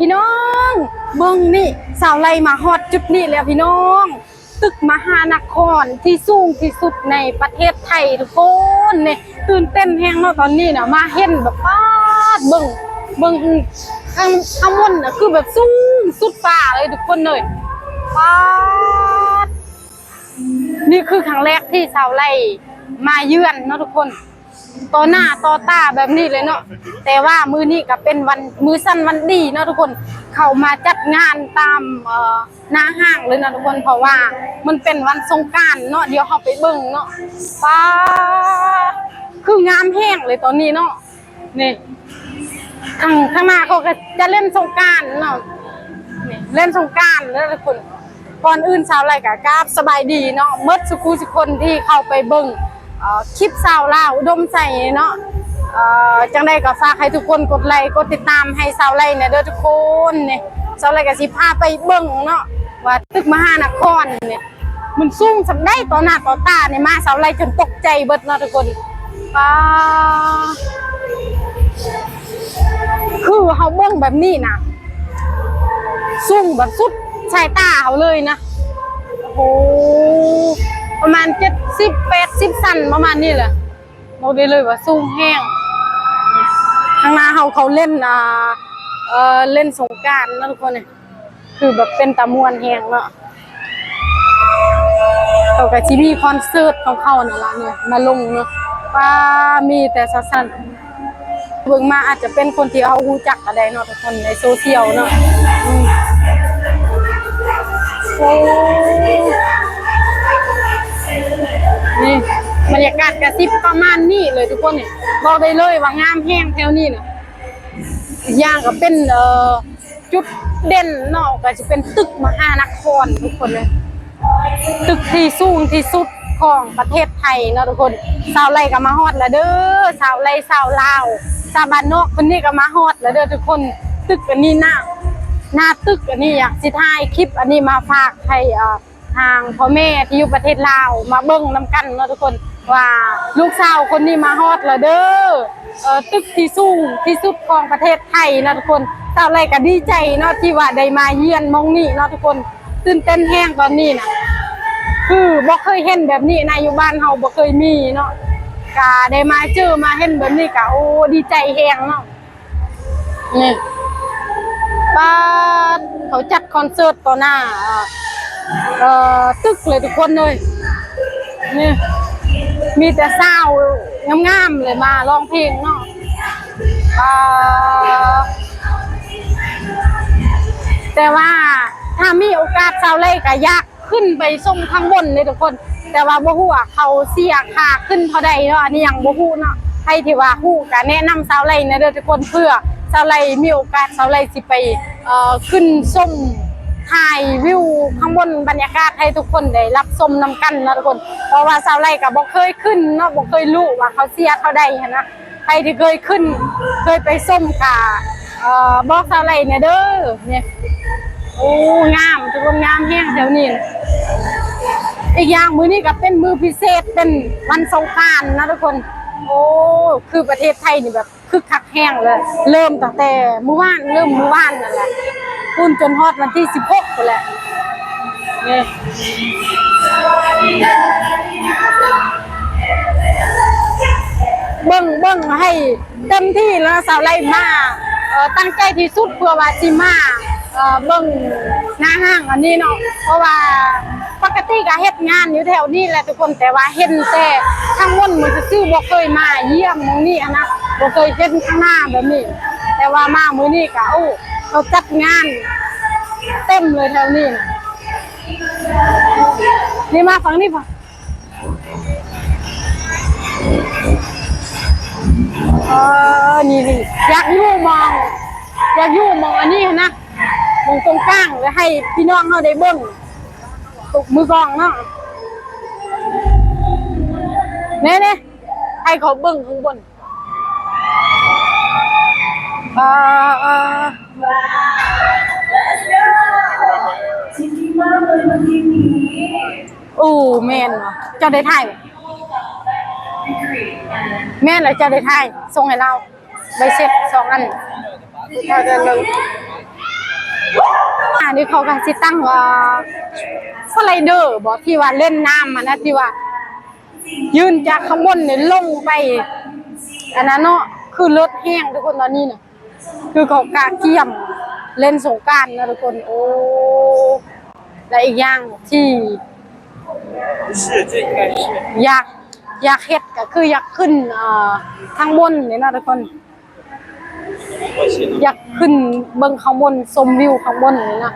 พี่น้องเบิ่งนี่สาวไล่มาฮอดจุดนี้แล้วพี่น้องตึกมหานครที่สูงที่สุดในประเทศไทยทุกคนนี่ตื่นเต้นแฮงเนาะตอนนี้น่ะมาเห็นแบบป๊าดเบิ่งข้างบนน่ะคือแบบสูงสุดฟ้าเลยทุกคนเลยป๊าดนี่คือครั้งแรกที่สาวไล่มาเยือนเนาะทุกคนต่อหน้าต่อตาแบบนี้เลยเนาะแต่ว่ามือนี้ก็เป็นวันมือสั้นวันดีเนาะทุกคนเข้ามาจัดงานตามหน้าห้างเลยนะทุกคนเพราะว่ามันเป็นวันสงกรานต์เนาะเดี๋ยวเขาไปเบิ่งเนาะป้าคืองามแห้งเลยตอนนี้เนาะนี่ข้างหน้าเขาก็จะเล่นสงกรานต์เนาะนี่เล่นสงกรานต์แล้วทุกคนก่อนอื่นสาวไรกะกราบสบายดีเนาะเมื่อสุขุสุคนที่เข้าไปเบิ่งคลิปสาวลาวอุดมใส่เนาะจังได้ก็ฝากให้ทุกคนกดไลค์กดติดตามให้สาวไลเนี่ยเด้อทุกคนเนี่ยสาวไลก็สิพาไปเบิ่งเนาะว่าตึกมหานครเนี่ยมันสูงสำได้ต่อหน้าต่อตาเนี่ยมาสาวไลจนตกใจเบิดเนาะทุกคนคือเฮาเบิ่งแบบนี้นะสูงแบบสุดสายตาเฮาเลยนะโอ้ประมาณ70-80สั้นประมาณนี้แหละบอกได้เลยว่าสูงแห้งข้างหน้าเขาเล่นเล่นสงกรานต์นะทุกคนเนี่ยคือแบบเป็นตะมวนแห้งเนาะเขากับที่มีคอนเสิร์ตของเขาเนี่ยละเนี่ยมาลงเนาะป้ามีแต่สั้นเบิ่งมาอาจจะเป็นคนที่เขารู้จักอะไรเนาะทุกคนในโซเชียลเนาะโอ้นี่บรรยากาศกระซิบประมาณนี้เลยทุกคนเนี่ยบอกได้เลยว่างามแห้งแถวนี้เนี่ยย่างก็เป็นจุดเด่นเนาะก็จะเป็นตึกมหานครทุกคนเลยตึกที่สูงที่สุดของประเทศไทยเนาะทุกคนสาวไรก็มาฮอดแล้วเด้อสาวไรสาวลาวชาวบ้านนอกคนนี้ก็มาฮอดแล้วเด้อทุกคนตึกอันนี้หน้าตึกอันนี้อยากสิถ่ายคลิปอันนี้มาฝากให้ทางพ่อแม่ที่อยู่ประเทศลาวมาเบิ่งนำกันเนาะทุกคนว่าลูกสาวคนนี้มาฮอดแล้วเด้อตึกที่สูงที่สุดของประเทศไทยนะทุกคนสาวไรก็ดีใจเนาะที่ว่าได้มาเยือนมองนี่เนาะทุกคนตื่นเต้นแห้งตอนนี้นะคือบ่เคยเห็นแบบนี้ในอยู่บ้านเฮาบ่เคยมีเนาะก็ได้มาเจอมาเห็นแบบนี้ก็โอ้ดีใจแห้งเนาะนี่ป้าเขาจัดคอนเสิร์ตต่อหน้าตึกเลยทุกคนเลยนี่มีแต่สาวงามๆเลยมาร้องเพลงเนาะแต่ว่าถ้ามีโอกาสสาวไล่ก็อยากขึ้นไปส่งข้างบนเลยทุกคนแต่ว่าบ่ฮู้ว่าเขาเสียค่าขึ้นเท่าใดเนาะอันนี้ยังบ่ฮู้เนาะให้ที่ว่าฮู้ก็แนะนำสาวไล่นะเด้อทุกคนเพื่อสาวไล่มีโอกาสสาวไล่สิไปขึ้นชมถ่ายวิวข้างบนบรรยากาศให้ทุกคนได้รับชมนำกันนะทุกคนเพราะว่าสาวไล่ก็บ่เคยขึ้นเนาะบ่เคยรู้ว่าเขาเสียเท่าใดนะใครที่เคยขึ้นเคยไปชมก็บอกสาวไล่เนี่ยเด้อเนี่ยโอ้งามทุกคนงามแห้งแถวนี้อีกอย่างมื้อนี้ก็เป็นมื้อพิเศษเป็นวันสงกรานต์นะทุกคนโอ้คือประเทศไทยนี่แบบคึกคักแห้งเลยเริ่มตั้งแต่เมื่อวานนั่นแหละคุณจนฮอดวันที่16ไปแหละนี่เบิ่งให้เต็มที่แล้วสาวไล่มาตั้งใจที่สุดเพื่อว่าสิมาเบิ่งหน้าห้างอันนี้เนาะเพราะว่าปกติก็เฮ็ดงานอยู่แถวนี้แหละทุกคนแต่ว่าเห็นแต่ข้างบนมันซื่อบ่เคยมาเยี่ยมตรงนี้นะบ่เคยเห็นข้างหน้าแบบนี้แต่ว่ามามื้อนี้ก็โอ้เขาจัดงานเต็มเลยแถวนี้นะนี่มาฝั่งนี้ป่ะนี่อยากอยู่มองอันนี้นะมองตรงกลางแล้วให้พี่น้องเขาได้เบิ่งตกมือกองเนาะเนี่ยให้เขาเบิ่งข้างบนโอ้แม่นเหรอเจ้าได้ถ่ายแม่นเลยเจ้าได้ถ่ายส่งให้เราใบเสร็จ2 อันเราจะลง นี่เขาก็สิตั้งสไลเดอร์บ่ที่ว่าเล่นน้ำมันนะที่ว่ายืนจากข้างบนเนี่ยลงไปอันนั้นเนาะคือรถแห้งทุกคนตอนนี้เนี่ยคือเขากาเกี่ยมเล่นสงกรานต์นะทุกคนโอ้และอีกอย่างที่อยากเฮ็ดก็คืออยากขึ้นทางบนนี่นะทุกคนอยากขึ้นเบิ่งข้างบนชมวิวข้างบนนี่นะ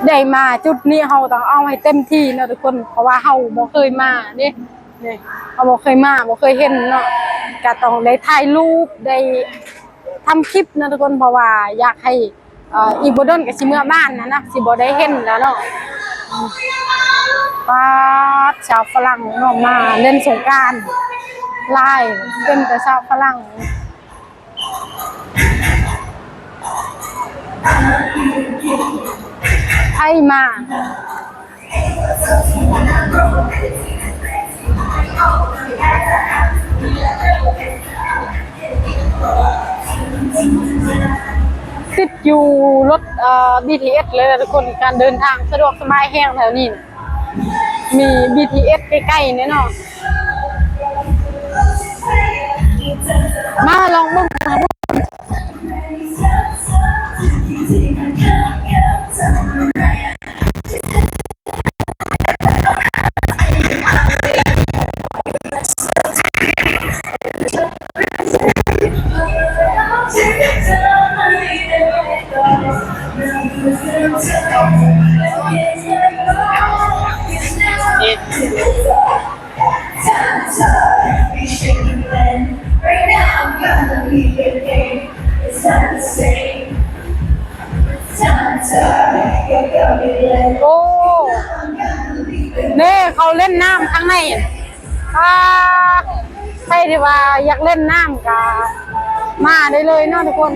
ได้มาจุดนี้เราต้องเอาให้เต็มที่นะทุกคนเพราะว่าเราบ่เคยมานี่เราบ่เคยมาบ่เคยเห็นเนาะก็ต้องได้ถ่ายรูปได้ทำคลิปนะทุกคนเพราะว่าอยากให้อีกบ่โดนก็สิเมื่อบ้านนะสิบ่ได้เห็นแล้วเนาะป้าชาวฝรั่งเนาะมาเล่นสงกรานต์หลายเป็นแต่ชาวฝรั่งไทยมาติดอยู่รถBTS เลยนะทุกคนการเดินทางสะดวกสบายแห้งแถวนี้มี BTS ใกล้ๆเนี่ยเนาะมาลองเบิ่งโอ้เน่เขาเล่นน้ำข้างในใครที่ว่าอยากเล่นน้ำก็มาได้เลยเนาะทุกคน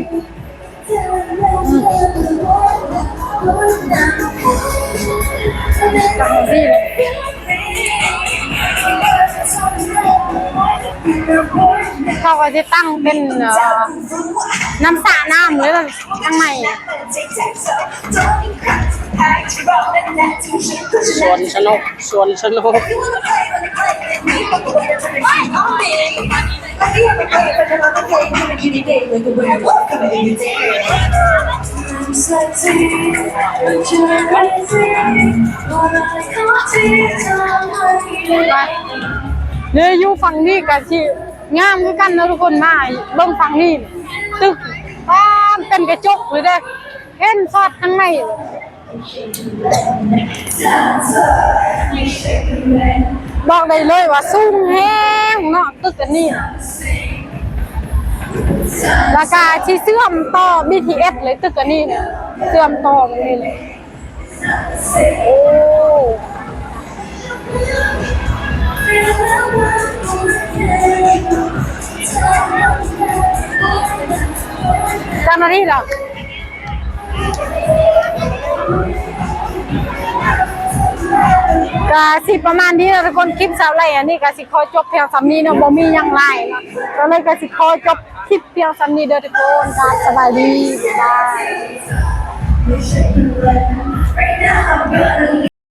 จังสิเขาก็จะตั้งเป็นน้ำสระน้ำเลยข้างในสวนสนุกเนี่ยอยู่ฝั่งนี้กับที่งามคือกันนะทุกคนมาเบิ่งฝั่งนี้ตึกบ้านเป็นกระจกเลยเด้เห็นซอดข้างในบอกได้เลยว่าสูงแห้งเนาะตึกอันนี้ราคาที่เชื่อมต่อ BTS เลยตึกอันนี้เนี่ยเชื่อมต่อกันนี่เลยโอ้จำนาทีเหรอกะสิประมาณนี้นะทุกคนคลิปสาวไร่อันนี้กะสิขอจบเพียงสำนี้เนาะบ่มีหยังหลายเนาะก็เลยกะสิขอจบคลิปเพียงสำนี้เด้อทุกคนค่ะสบายดีบ๊ายบาย